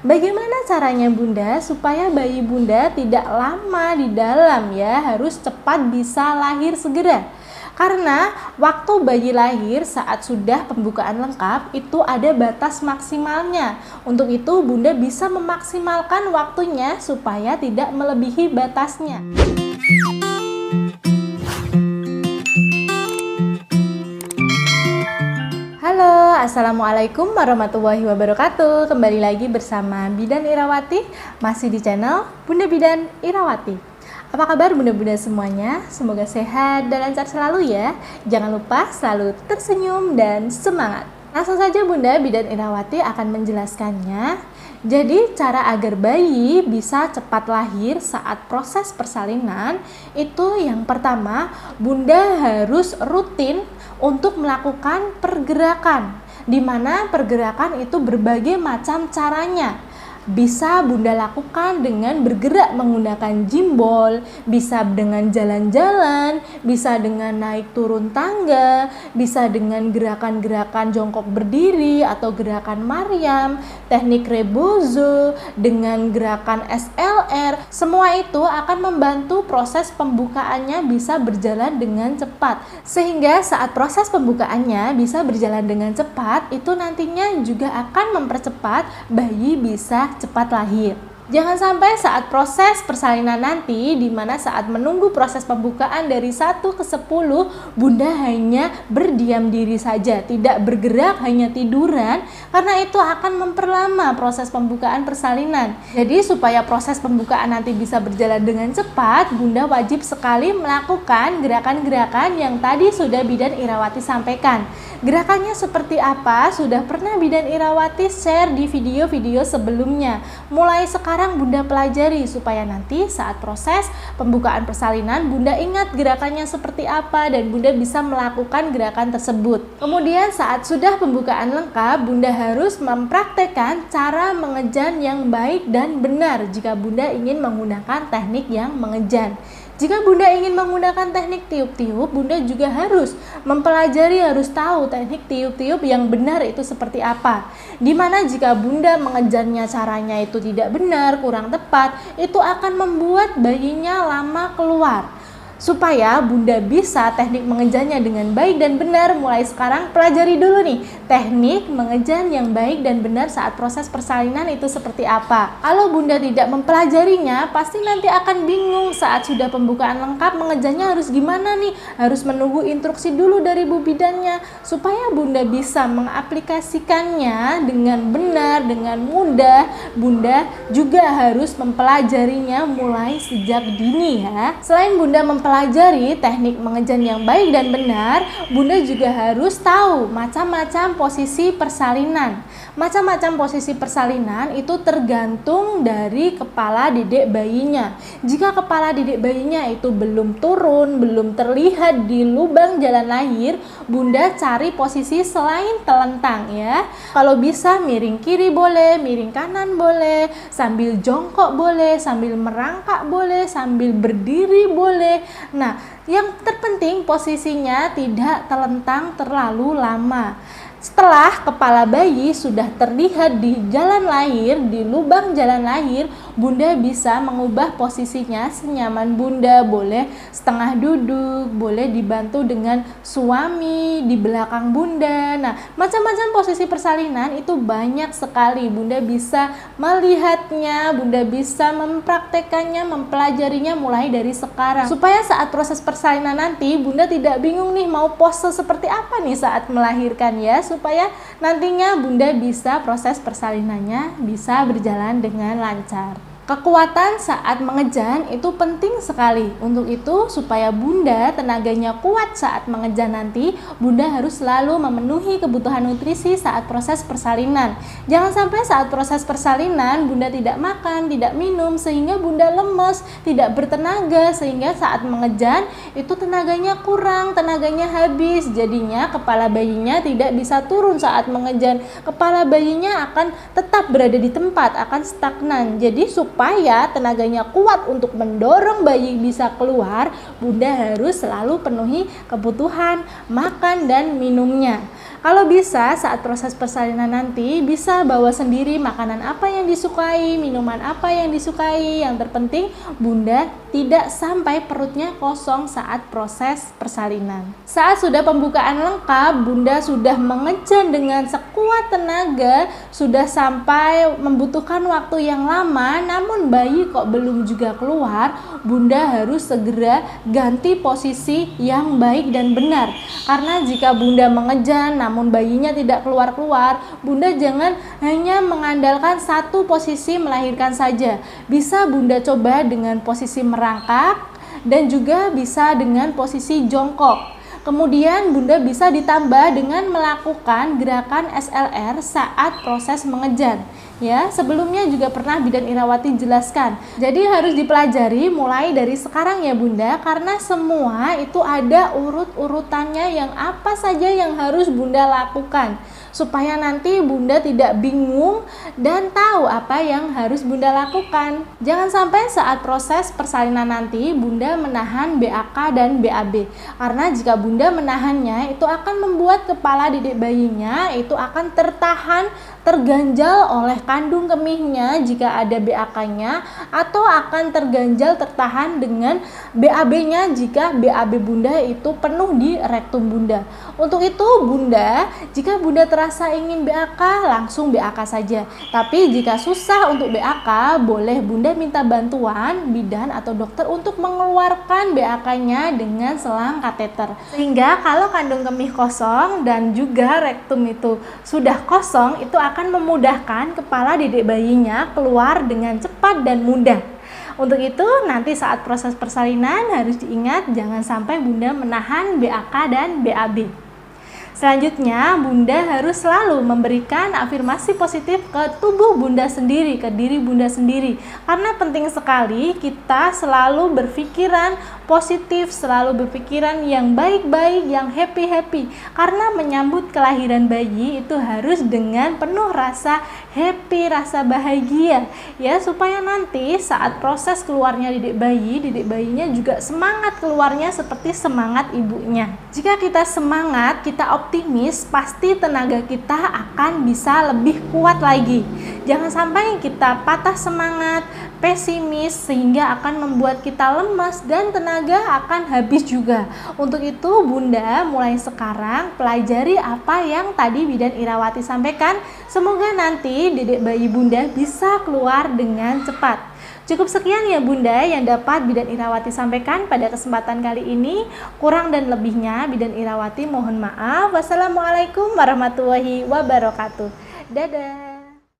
Bagaimana caranya Bunda supaya bayi Bunda tidak lama di dalam ya, harus cepat bisa lahir segera? Karena waktu bayi lahir saat sudah pembukaan lengkap itu ada batas maksimalnya. Untuk itu Bunda bisa memaksimalkan waktunya supaya tidak melebihi batasnya. Halo, Assalamualaikum warahmatullahi wabarakatuh. Kembali lagi bersama Bidan Irawati, masih di channel Bunda Bidan Irawati. Apa kabar bunda-bunda semuanya? Semoga sehat dan lancar selalu ya. Jangan lupa selalu tersenyum dan semangat. Langsung saja Bunda Bidan Irawati akan menjelaskannya. Jadi cara agar bayi bisa cepat lahir saat proses persalinan itu yang pertama, Bunda harus rutin untuk melakukan pergerakan, di mana pergerakan itu berbagai macam caranya. Bisa Bunda lakukan dengan bergerak menggunakan gimbal, bisa dengan jalan-jalan, bisa dengan naik turun tangga, bisa dengan gerakan-gerakan jongkok berdiri atau gerakan Maryam, teknik rebozo, dengan gerakan SLR. Semua itu akan membantu proses pembukaannya bisa berjalan dengan cepat. Sehingga saat proses pembukaannya bisa berjalan dengan cepat, itu nantinya juga akan mempercepat bayi bisa cepat lahir. Jangan sampai saat proses persalinan nanti, di mana saat menunggu proses pembukaan dari 1 ke 10, Bunda hanya berdiam diri saja, tidak bergerak, hanya tiduran, karena itu akan memperlama proses pembukaan persalinan. Jadi supaya proses pembukaan nanti bisa berjalan dengan cepat, Bunda wajib sekali melakukan gerakan-gerakan yang tadi sudah Bidan Irawati sampaikan. Gerakannya seperti apa? Sudah pernah Bidan Irawati share di video-video sebelumnya. Mulai sekarang Bunda pelajari supaya nanti saat proses pembukaan persalinan Bunda ingat gerakannya seperti apa dan Bunda bisa melakukan gerakan tersebut. Kemudian saat sudah pembukaan lengkap, Bunda harus mempraktekkan cara mengejan yang baik dan benar jika Bunda ingin menggunakan teknik yang mengejan. Jika Bunda ingin menggunakan teknik tiup-tiup, Bunda juga harus mempelajari, harus tahu teknik tiup-tiup yang benar itu seperti apa. Dimana jika Bunda mengejarnya caranya itu tidak benar, kurang tepat, itu akan membuat bayinya lama keluar. Supaya Bunda bisa teknik mengejannya dengan baik dan benar, mulai sekarang pelajari dulu nih teknik mengejan yang baik dan benar saat proses persalinan itu seperti apa. Kalau Bunda tidak mempelajarinya, pasti nanti akan bingung saat sudah pembukaan lengkap mengejannya harus gimana nih, harus menunggu instruksi dulu dari bu bidannya. Supaya Bunda bisa mengaplikasikannya dengan benar, dengan mudah, Bunda juga harus mempelajarinya mulai sejak dini ya. Selain Bunda mempelajari teknik mengejan yang baik dan benar, Bunda juga harus tahu macam-macam posisi persalinan. Macam-macam posisi persalinan itu tergantung dari kepala dedek bayinya. Jika kepala dedek bayinya itu belum turun, belum terlihat di lubang jalan lahir, Bunda cari posisi selain telentang ya. Kalau bisa miring kiri boleh, miring kanan boleh, sambil jongkok boleh, sambil merangkak boleh, sambil berdiri boleh. Nah, yang terpenting posisinya tidak telentang terlalu lama. Setelah kepala bayi sudah terlihat di jalan lahir, di lubang jalan lahir, Bunda bisa mengubah posisinya senyaman Bunda. Boleh setengah duduk, boleh dibantu dengan suami di belakang Bunda. Nah, macam-macam posisi persalinan itu banyak sekali. Bunda bisa melihatnya, Bunda bisa mempraktekannya, mempelajarinya mulai dari sekarang. Supaya saat proses persalinan nanti, Bunda tidak bingung nih mau pose seperti apa nih saat melahirkan ya. Supaya nantinya Bunda bisa proses persalinannya bisa berjalan dengan lancar. Kekuatan saat mengejan itu penting sekali. Untuk itu, supaya Bunda tenaganya kuat saat mengejan nanti, Bunda harus selalu memenuhi kebutuhan nutrisi saat proses persalinan. Jangan sampai saat proses persalinan Bunda tidak makan, tidak minum, sehingga Bunda lemes, tidak bertenaga, sehingga saat mengejan itu tenaganya kurang, tenaganya habis. Jadinya kepala bayinya tidak bisa turun saat mengejan. Kepala bayinya akan tetap berada di tempat, akan stagnan. Jadi supaya tenaganya kuat untuk mendorong bayi bisa keluar, Bunda harus selalu penuhi kebutuhan makan dan minumnya. Kalau bisa saat proses persalinan nanti bisa bawa sendiri makanan apa yang disukai, minuman apa yang disukai. Yang terpenting Bunda tidak sampai perutnya kosong saat proses persalinan. Saat sudah pembukaan lengkap, Bunda sudah mengejan dengan sekuat tenaga, sudah sampai membutuhkan waktu yang lama, namun bayi kok belum juga keluar, Bunda harus segera ganti posisi yang baik dan benar. Karena jika Bunda mengejan namun bayinya tidak keluar-keluar, Bunda jangan hanya mengandalkan satu posisi melahirkan saja. Bisa Bunda coba dengan posisi merangkak dan juga bisa dengan posisi jongkok. Kemudian Bunda bisa ditambah dengan melakukan gerakan SLR saat proses mengejan. Ya, sebelumnya juga pernah Bidan Irawati jelaskan. Jadi harus dipelajari mulai dari sekarang ya Bunda, karena semua itu ada urut-urutannya yang apa saja yang harus Bunda lakukan. Supaya nanti Bunda tidak bingung dan tahu apa yang harus Bunda lakukan. Jangan sampai saat proses persalinan nanti Bunda menahan BAK dan BAB. Karena jika Bunda menahannya itu akan membuat kepala didik bayinya itu akan terganjal oleh kandung kemihnya jika ada BAK-nya, atau akan terganjal tertahan dengan BAB-nya jika BAB Bunda itu penuh di rektum Bunda. Untuk itu Bunda, jika Bunda terasa ingin BAK, langsung BAK saja. Tapi jika susah untuk BAK, boleh Bunda minta bantuan bidan atau dokter untuk mengeluarkan BAK-nya dengan selang kateter. Sehingga kalau kandung kemih kosong dan juga rektum itu sudah kosong, itu akan memudahkan kepala didik bayinya keluar dengan cepat dan mudah. Untuk itu nanti saat proses persalinan harus diingat jangan sampai Bunda menahan BAK dan BAB. Selanjutnya, Bunda harus selalu memberikan afirmasi positif ke tubuh Bunda sendiri, ke diri Bunda sendiri. Karena penting sekali kita selalu berpikiran positif, selalu berpikiran yang baik-baik, yang happy-happy. Karena menyambut kelahiran bayi itu harus dengan penuh rasa happy, rasa bahagia. Ya, supaya nanti saat proses keluarnya didik bayinya juga semangat keluarnya seperti semangat ibunya. Jika kita semangat, kita optimis, pasti tenaga kita akan bisa lebih kuat lagi. Jangan sampai kita patah semangat, pesimis, sehingga akan membuat kita lemas dan tenaga akan habis juga. Untuk itu Bunda mulai sekarang pelajari apa yang tadi Bidan Irawati sampaikan. Semoga nanti didik bayi Bunda bisa keluar dengan cepat. Cukup sekian ya Bunda yang dapat Bidan Irawati sampaikan pada kesempatan kali ini. Kurang dan lebihnya Bidan Irawati mohon maaf. Wassalamualaikum warahmatullahi wabarakatuh. Dadah.